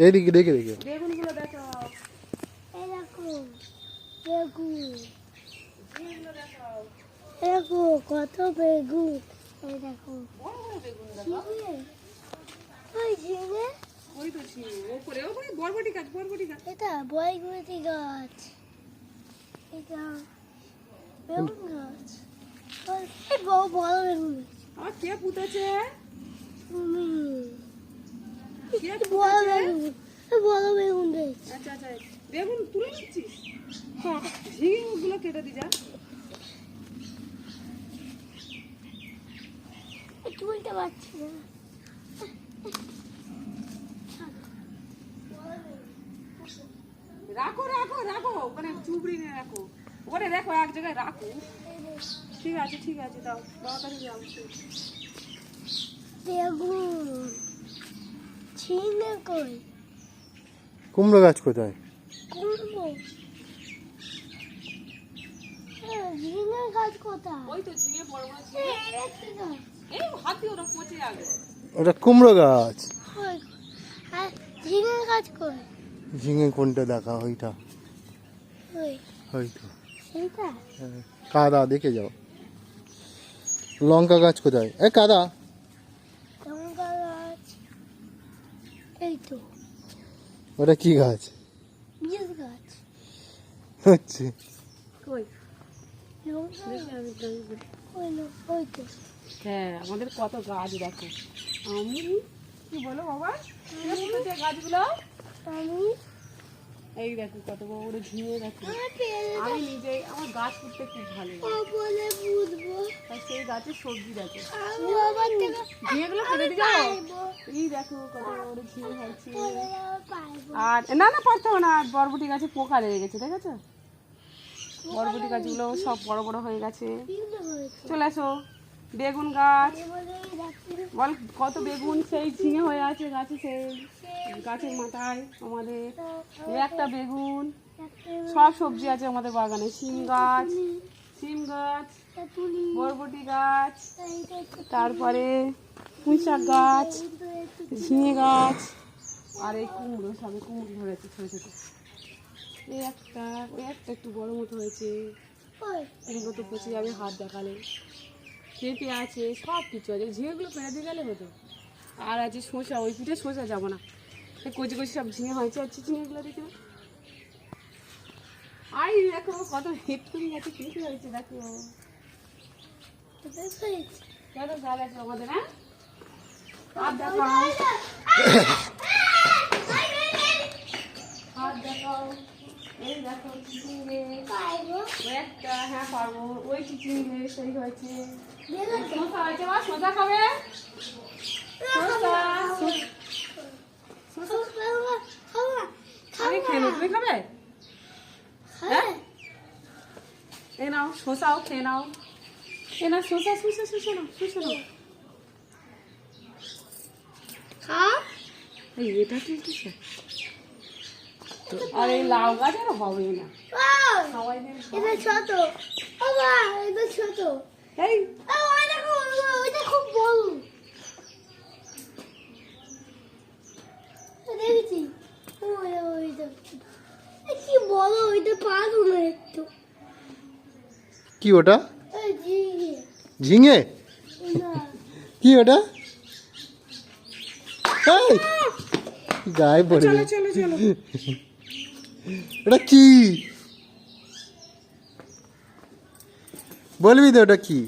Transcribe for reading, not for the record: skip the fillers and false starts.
এইদিকে দেখে দেখে বেগুনগুলো দেখো, এই দেখো বেগুন, ঝিঙেগুলো দেখো, দেখো কত বেগুন, এই দেখো বড় বড় বেগুন দেখো। ঝিঙে, ওই ঝিঙে, ওই তো ঝিঙে, ওপরে ওপরে বরবটি গাছ, বরবটি গাছ। এটা বয়গুতি গাছ, এটা বেগুন গাছ, এই বড় বড় বেগুন গাছ, আর কে পুঁতেছে? তুমি কে বড় পুঁতেছে? বেগুন, এই বড় বেগুন গাছ, আচ্ছা আচ্ছা, বেগুন তুলে নিচ্ছিস? হ্যাঁ ঝিঙেগুলো কেটে দি যা। তুলতে পারছি না, রাখো রাখো রাখো, ওখানে চুবড়ি নিয়ে রাখো, ওখানে দেখো এক জায়গায় রাখো। ঠিক আছে ঠিক আছে, দাও বাবার কাছে যাও। বেগুন, ঝিঙে কই, কুমড়ো গাছ কোথায়? কুমড়ো, ঝিঙে গাছ কোথায়? ওই তো ঝিঙে, বড় বড় ঝিঙে। এটা কি গাছ? এই হাত দিয়ে ওরা পচে যাবে। ওটা কুমড়ো গাছ। কই? আর ঝিঙে গাছ কই? ঝিঙে কোনটা দেখা? ওইটা ওই হয়তো। সেইটা? হ্যাঁ, কাদা দেখে যাও। লঙ্কা গাছ কোথায়? এ কাদা। লঙ্কা গাছ, এই তো ওটা কি গাছ? বীজ গাছ, হচ্ছে কই? লঙ্কা দেখি আমি দেখি। ওই না, ওই তো হ্যাঁ, আমাদের কত গাছ দেখো। আমি কি বলো বাবা, কে পুঁতেছে গাছগুলো? আমি এই দেখো কত বড় বড় ঝিঙে দেখো। আপেল আমি নিজেই আমার গাছ পুঁততে খুব ভালো লাগে, বলে বুঝবো, তাই সেই গাছে সবজি দেখো। আমি বাবার থেকে ঝিঙেগুলো কেটে দিয়ে যাও। পাইবো, এই দেখো কত বড় বড় ঝিঙে হয়েছে। বলে পাইবো, আর না না, পারতে হবে না, বরবটি গাছে পোকা লেগে গেছে, দেখেছো? বরবটি গাছগুলো সব বড় বড় হয়ে গেছে। বিঘ্ন হয়েছে, চলে আসো। বেগুন গাছ, বলে রাখছি বল কত বেগুন সেই ঝিঙে হয়ে আছে গাছে, সেই গাছের মাথায় আমাদের এই একটা বেগুন। সব সবজি আছে আমাদের বাগানে, সিম গাছ, সিম গাছ, তুলি, বরবটি গাছ, এইটা তারপরে পুঁই শাক গাছ, ঝিঙে গাছ, আর এই কুমড়ো, সবে কুমড়ো ধরেছে ছোটো ছোটো। এই একটা, ওই একটা একটু বড় মতো হয়েছে। ওই এগুলো তো পচে যাবে হাত দেখালে। পেঁপে আছে, সব কিছু আছে, ঝিঙেগুলো পেড়ে দিয়ে গেলে হতো। আর আছে শসা, ওই পিঠে শসা যাবো না, এই কচি কচি সব ঝিঙে হয়েছে, আর ঝিঙেগুলো দেখে না। আর এই দেখো কত হেঁটুরি গাছে পেঁপে হয়েছে, দেখো হয়েছে, কত গাছ আছে আমাদের। হ্যাঁ, হাত দেখাও, হাত দেখাও। এই দেখো চিচিঙ্গে, পাইবো, ওই একটা, হ্যাঁ পারবো, ওই চিচিঙ্গে সেই হয়েছে। দেখো শসা হয়েছে, মা শসা খাবে? শসা, শসা আমি খেয়ে নেবো, তুমি খাবে? হ্যাঁ, এ নাও শসাও খেয়ে নাও, এ না শসা, শসা শসা নাও, শসা নাও। এই এটা কি কিসে? আর এই লাউ গাছ আর হবে না, সবাই মিলে এটা ছোট, বাবা এটা ছোট, এই ওই দেখো ওইটা খুব বড়, দেখেছি ওইটা কি বড়, ওইটা পারবো না একটু, কি ওটা? ওই ঝিঙে, ঝিঙে? না কি ওটা? এই, গায়ে পড়ে চলো গেছে। চলো চলো। ওটা কি বলবি তো? ওটা কি?